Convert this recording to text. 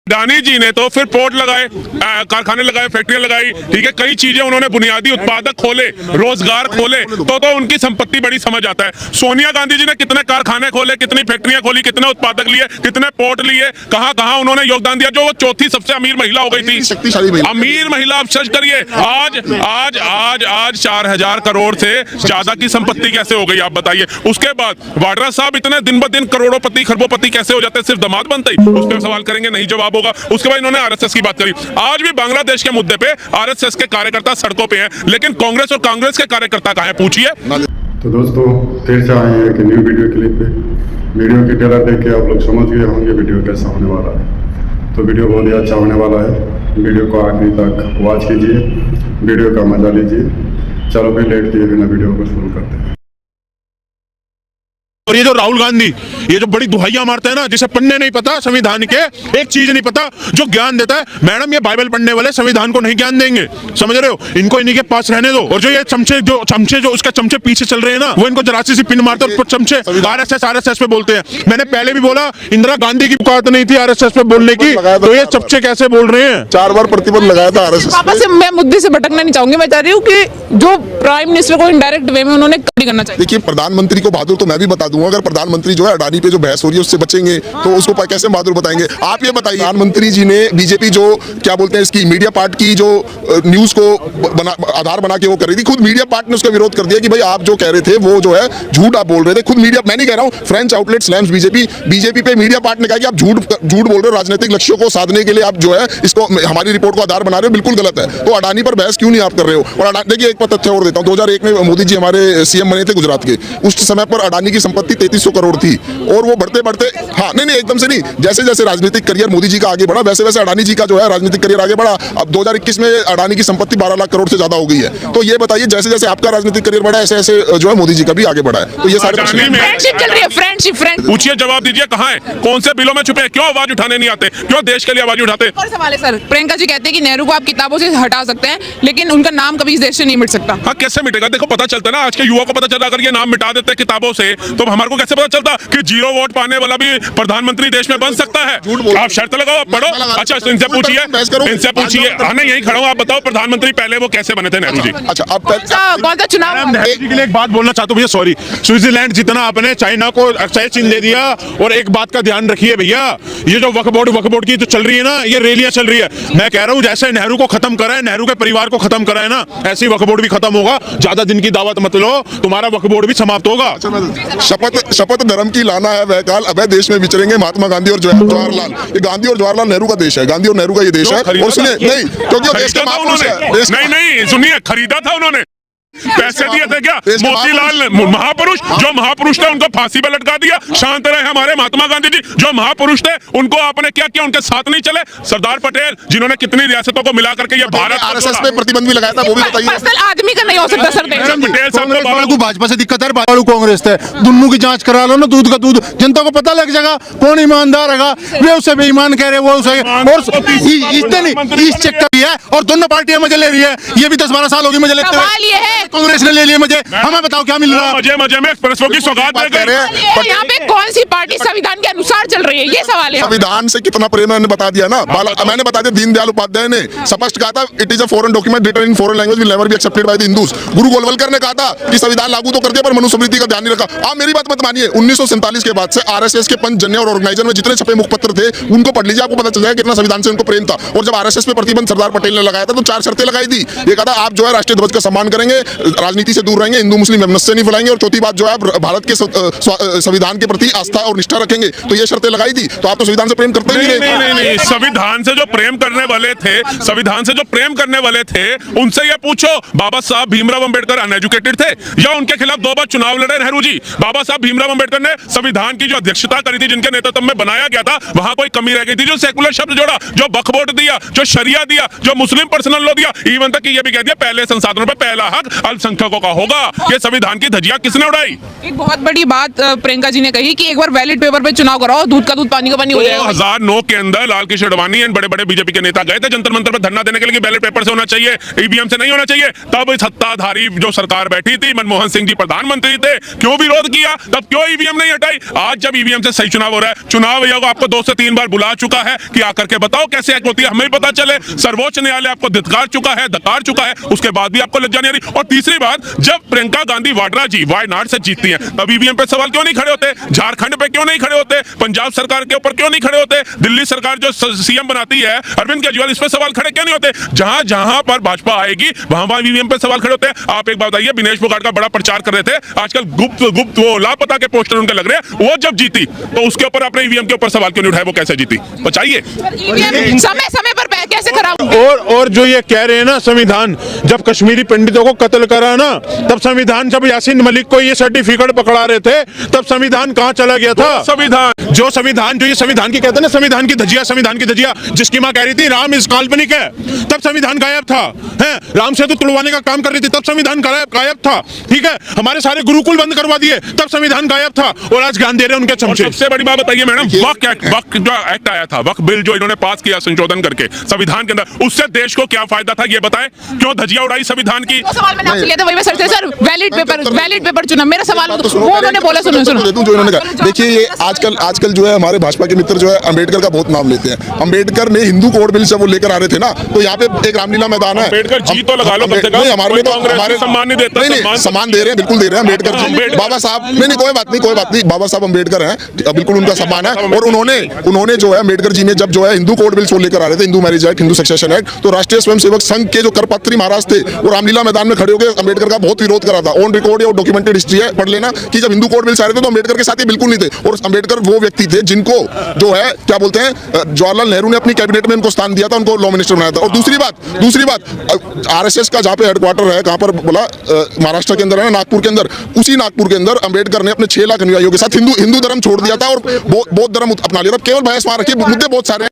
अडानी जी ने तो फिर पोर्ट लगाए, कारखाने लगाए, फैक्ट्रियां लगाई, ठीक है, कई चीजें उन्होंने बुनियादी उत्पादक खोले, रोजगार खोले, तो उनकी संपत्ति बड़ी समझ आता है। सोनिया गांधी जी ने कितने कारखाने खोले, कितनी फैक्ट्रियां खोली, कितने उत्पादक लिए, कितने पोर्ट लिए, कहां कहां उन्होंने योगदान दिया, जो वो चौथी सबसे अमीर महिला हो गई थी, शक्तिशाली अमीर महिला। अब सर्च करिए, आज आज आज आज 4000 करोड़ से ज्यादा की संपत्ति कैसे हो गई, आप बताइए। उसके बाद वाड्रा साहब इतने दिन ब दिन करोड़ोंपति खरबोपति कैसे हो जाते हैं, सिर्फ दामाद बनते ही, उस पर सवाल करेंगे, नहीं जवाब होगा। उसके बाद इन्होंने आरएसएस की बात करी। आज भी बांग्लादेश के मुद्दे पे आरएसएस के कार्यकर्ता सड़कों पे हैं, लेकिन कांग्रेस और कांग्रेस के कार्यकर्ता कहां हैं, पूछिए। तो दोस्तों, फिर से आए हैं एक न्यू वीडियो क्लिप पे। वीडियो की ट्रेलर देख के आप लोग समझ गए होंगे वीडियो कैसा होने वाला है। तो वीडियो बहुत ही अच्छा होने वाला है, वीडियो को आखिरी तक वॉच कीजिए, वीडियो का मजा लीजिए। चलो फिर लेट किए बिना वीडियो को शुरू करते हैं। और ये जो राहुल गांधी, ये जो बड़ी दुहाइयां मारते हैं ना, जिसे पढ़ने नहीं पता, संविधान के एक चीज नहीं पता, जो ज्ञान देता है, मैडम ये बाइबल पढ़ने वाले संविधान को नहीं ज्ञान देंगे, समझ रहे हो? इनको इन्हीं के पास रहने दो। और जो ये चमचे जो उसके चमचे पीछे चल रहे हैं ना, वो इनको जरासी सी पिन मारते हैं, चमचे आरएसएस पे बोलते हैं। मैंने पहले भी बोला, इंदिरा गांधी की औकात नहीं थी आरएसएस पे बोलने की, तो ये चमचे कैसे बोल रहे हैं? 4 बार प्रतिबंध लगाया था आरएसएस वापस से मैं मुद्दे से भटकना नहीं चाहूंगी। मैं चाह रही हूँ कि जो प्राइम मिनिस्टर को इनडायरेक्ट वे में उन्होंने करना चाहिए। देखिए, प्रधानमंत्री को बहादुर तो मैं भी बता दूंगा। अगर प्रधानमंत्री जो है अडानी पे जो बहस हो रही है उससे बचेंगे तो उसको कैसे बहादुर बताएंगे? आप ये बताइए, प्रधानमंत्री जी ने बीजेपी जो क्या बोलते हैं इसकी मीडिया पार्ट की जो न्यूज को आधार बना के वो कर रही थी, खुद मीडिया पार्ट ने उसका विरोध कर दिया कि भाई आप जो कह रहे थे वो जो है झूठ आप बोल रहे थे। खुद मीडिया, मैं नहीं कह रहा हूँ, फ्रेंच आउटलेट स्लैम्स बीजेपी पे मीडिया पार्ट ने कहा कि आप झूठ बोल रहे हो, राजनीतिक लक्ष्यों को साधने के लिए आप जो है इसको हमारी रिपोर्ट को आधार बना रहे हो, बिल्कुल गलत है। तो अडानी पर बहस क्यों नहीं आप कर रहे हो? और देखिए, एक तथ्य और देता हूँ, 2001 में मोदी जी हमारे सीएम बने थे गुजरात के, उस समय पर अडानी की संपत्ति 3300 करोड़ थी, और वो बढ़ते बढ़ते, हाँ नहीं एकदम से नहीं, जैसे जैसे राजनीतिक करियर मोदी जी का आगे बढ़ा वैसे वैसे अडानी जी का जो है राजनीतिक करियर आगे बढ़ा। अब 2021 में अडानी की संपत्ति 12 लाख करोड़ से ज्यादा हो गई है। तो ये बताइए, जैसे जैसे आपका राजनीतिक करियर बढ़ा ऐसे ऐसे जो है मोदी जी का भी आगे बढ़ा है। तो ये सारे फ्रेंडशिप चल रही है, फ्रेंडशिप। पूछिए, जवाब दीजिए, कहां है, कौन से बिलों में छुपे हैं, क्यों आवाज उठाने नहीं आते, क्यों देश के लिए आवाज उठाते? और सवाल है सर, प्रियंका जी कहते हैं कि नेहरू को आप किताबों से हटा सकते हैं, लेकिन उनका नाम कभी इस देश से नहीं मिट सकता। हाँ, कैसे मिटेगा? देखो, पता चलता है ना, आज के युवा को पता चलता, अगर ये नाम मिटा देते किताबों से तो हमारे को कैसे पता चलता कि 0 वोट पाने वाला भी प्रधानमंत्री देश में बन सकता है? आप शर्त लगाओ, आप पढ़ो। अच्छा, इनसे पूछिए, हाँ, नहीं यही खड़ा हूँ, आप बताओ प्रधानमंत्री पहले वो कैसे बने थे, नेहरू जी? अच्छा, अब कौन सा चुनाव? नेहरू जी के लिए एक बात बोलना चाहता हूँ भैया, सॉरी, स्विट्जरलैंड जितना आपने चाइना को अक्षय चिन्ह दे दिया। और एक बात का ध्यान रखिए भैया, ये जो वक्फ बोर्ड की तो चल रही है ना, ये रैलियां चल रही है। मैं कह रहा हूँ, जैसे नेहरू को खत्म करा है, नेहरू के परिवार को खत्म करा है ना, ऐसे ही वक्फ बोर्ड भी खत्म होगा। ज्यादा दिन की दावत मत लो, तुम्हारा वक्फ बोर्ड भी समाप्त होगा। शपथ धर्म की लाना है वह काल, अभय देश में विचरेंगे महात्मा गांधी और जवाहरलाल। ये गांधी और जवाहरलाल नेहरू का देश है, गांधी और नेहरू का ये देश है। और सुनिए, नहीं, क्योंकि देश का महापुरुष है। नहीं, सुनिए, खरीदा था उन्होंने, पैसे दिए थे क्या? मोतीलाल महापुरुष, जो महापुरुष थे उनको फांसी पर लटका दिया। शांत रहे हमारे महात्मा गांधी जी, जो महापुरुष थे उनको आपने क्या किया? उनके साथ नहीं चले। सरदार पटेल, जिन्होंने कितनी रियासतों को मिला करके ये भारत, आरएसएस पे प्रतिबंध भी लगाया था, वो भी बताइए। पर्सनल आदमी का नहीं हो सकता सर। पटेल साहब को भाजपा से दिक्कत है, कांग्रेस से दोनों की जांच करा लो ना, दूध का दूध, जनता को पता लग जाएगा कौन ईमानदार है, वे उसे बेईमान कह रहे, वो उसे, और इतने इस चक्कर भी है। और दोनों पार्टियां मजे ले रही है, ये भी 10-12 साल होगी मजे लेते हुए, कांग्रेस ने ले लिया मजे। हमें बताओ क्या मिल रहा है? मजे में एक्सप्रेसों की सौगात दे गए। यहाँ पे कौन सी पार्टी संविधान के अनुसार चल रही है, ये सवाल है। संविधान से कितना प्रेम है, मैंने बता दिया ना। मैंने बता दिया, दीनदयाल उपाध्याय ने स्पष्ट कहा था, it is a foreign document written in foreign language will never be accepted by the Hindus. Guru Golwalkar ने कहा था कि संविधान लागू तो कर दिया पर मनुस्मृति का ध्यान नहीं रखा। आप मेरी बात मत मानिए, 1947 के बाद से आरएसएस के पंचजन्य और ऑर्गेनाइजर में जितने छपे मुखपत्र थे उनको पढ़ लीजिए, आपको पता चल जाएगा कितना संविधान से उनको प्रेम था। और जब आरएसएस पे प्रतिबंध सरदार पटेल ने लगाया था तो 4 शर्तें लगाई थी। ये कहा था, आप जो है राष्ट्रीय ध्वज का सम्मान करेंगे, राजनीति से दूर रहेंगे, हिंदू मुस्लिम वैमनस्य नहीं फैलाएंगे, और चौथी बात जो है भारत के संविधान के प्रति आस्था और निष्ठा रखेंगे। तो ये शर्तें लगाई थी। तो आप तो संविधान से प्रेम करते ही नहीं। संविधान से जो प्रेम करने वाले थे, संविधान से जो प्रेम करने वाले थे, उनसे ये पूछो, बाबा साहब भीमराव अंबेडकर अनएजुकेटेड थे या उनके खिलाफ 2 बार चुनाव लड़े नेहरू जी? बाबा साहब भीमराव अंबेडकर ने संविधान की जो अध्यक्षता करी थी, जिनके नेतृत्व में बनाया गया था, वहां कोई कमी रह गई थी? जो सेकुलर शब्द जोड़ा, जो वक्फ बोर्ड दिया, जो शरिया दिया, जो मुस्लिम पर्सनल लॉ दिया, इवन तक ये भी कह दिया पहले संसाधनों पे पहला हक अल्पसंख्यकों का होगा। ये संविधान की धज्जियां किसने उड़ाई? एक बहुत बड़ी बात प्रियंका जी ने कही कि एक बार बैलेट पेपर पे चुनाव कराओ, दूध का दूध पानी का पानी हो जाएगा। 2009 के अंदर लाल कृष्ण अडवाणी एंड बड़े बड़े बीजेपी के नेता गए थे जंतर मंतर पर धरना देने के लिए, बैलेट पेपर से होना चाहिए, ईवीएम से नहीं होना चाहिए। तब सत्ताधारी जो सरकार बैठी थी, मनमोहन सिंह जी प्रधानमंत्री थे, क्यों विरोध किया? तब क्यों ईवीएम नहीं हटाई? आज जब ईवीएम से सही चुनाव हो रहा है, चुनाव आयोग आपको 2 से 3 बार बुला चुका है कि आकर के बताओ कैसे एक्ट होती है, हमें भी पता चले। सर्वोच्च न्यायालय आपको धिक्कार चुका है, धकार चुका है, उसके बाद भी आपको लज्जा नहीं आ रही। और तीसरी बात, जब प्रियंका गांधी वाड्रा जी वायनाड से जीतती हैं, तब ईवीएम पे सवाल क्यों नहीं खड़े होते? झारखंड पे क्यों नहीं खड़े होते? पंजाब सरकार के ऊपर क्यों नहीं खड़े होते? दिल्ली सरकार जो सीएम बनाती है अरविंद केजरीवाल, इस पे सवाल खड़े क्यों नहीं होते? जहां जहां पर भाजपा आएगी वहां वहां ईवीएम पे सवाल खड़े होते हैं। आप एक बात बताइए, विनेश फोगाट का बड़ा प्रचार कर रहे थे, आजकल गुप्त वो लापता के पोस्टर उनके लग रहे हैं, वो जब जीती तो उसके ऊपर अपने ईवीएम के ऊपर सवाल क्यों नहीं उठाए? वो कैसे जीती बताइए? समय समय पर कैसे खराब? और जो ये कह रहे हैं ना, संविधान जब कश्मीरी पंडितों को कत्ल करा ना, तब संविधान, जब यासीन मलिक को ये सर्टिफिकेट पकड़ा रहे थे, तब संविधान कहाँ चला गया था? संविधान जो संविधान, जो ये संविधान की कहते हैं ना, संविधान की धज्जिया, संविधान की धज्जिया, जिसकी मां कह रही थी राम इस काल्पनिक है, तब संविधान गायब था। है राम सेतु तुड़वाने का काम कर रही थी, तब संविधान गायब था। ठीक है, हमारे सारे गुरुकुल बंद करवा दिए, तब संविधान गायब था। और आज ज्ञान दे रहे हैं उनके चमचे। सबसे बड़ी बात बताइए मैडम, वक्फ जो एक्ट आया था, वक्फ बिल जो इन्होंने पास किया संशोधन करके संविधान के अंदर, उससे देश को क्या फायदा था ये बताएं? क्यों धज्जियां उड़ाई संविधान की? सवाल मैंने आपसे लिया था, वही मैं सर बैलेट पेपर चुना, मेरा सवाल वो उन्होंने बोला। सुनो जो इन्होंने कहा, देखिए ये आजकल जो है हमारे भाजपा के मित्र जो है अंबेडकर का बहुत नाम लेते हैं। अंबेडकर ने हिंदू कोड बिल से वो लेकर आ रहे थे ना, तो यहाँ पे एक रामलीला मैदान है। अंबेडकर जी तो लगा लो, नहीं हमारे तो हमारे सम्मान नहीं देता, सम्मान दे रहे हैं, बिल्कुल दे रहे हैं अम्बेडकर जी, बाबा साहब। नहीं कोई बात नहीं, बाबा साहब अम्बेडकर हैं, बिल्कुल उनका सम्मान है। और उन्होंने जो है अम्बेडकर जी ने जब जो है हिंदू कोड बिल लेकर आ रहे थे, Hindu marriage act, Hindu succession act, तो राष्ट्रीय स्वयंसेवक संघ के जो करपात्री महाराज थे, वो रामलीला मैदान में खड़े होकर अम्बेडकर का बहुत विरोध करा था। ऑन रिकॉर्ड या डॉक्यूमेंटेड हिस्ट्री है, पढ़ लेना कि जब हिंदू कोड बिल आ रहे थे तो अम्बेडकर के साथ ये बिल्कुल नहीं थे। और अम्बेडकर वो व्यक्ति थे जिनको जो है क्या बोलते हैं, जवाहरलाल नेहरू ने अपनी कैबिनेट में उनको स्थान दिया था, उनको लॉ मिनिस्टर बनाया था। और दूसरी बात आरएसएस का जहाँ पे हेडक्वार्टर है, कहाँ पर बोला, महाराष्ट्र के अंदर है ना, नागपुर के अंदर, उसी नागपुर के अंदर अम्बेडकर ने अपने 6 लाख अनुयायियों के साथ हिंदू धर्म छोड़ दिया था और बौद्ध धर्म अपना लिया था। केवल बहस वहां रखी, मुद्दे बहुत सारे हैं।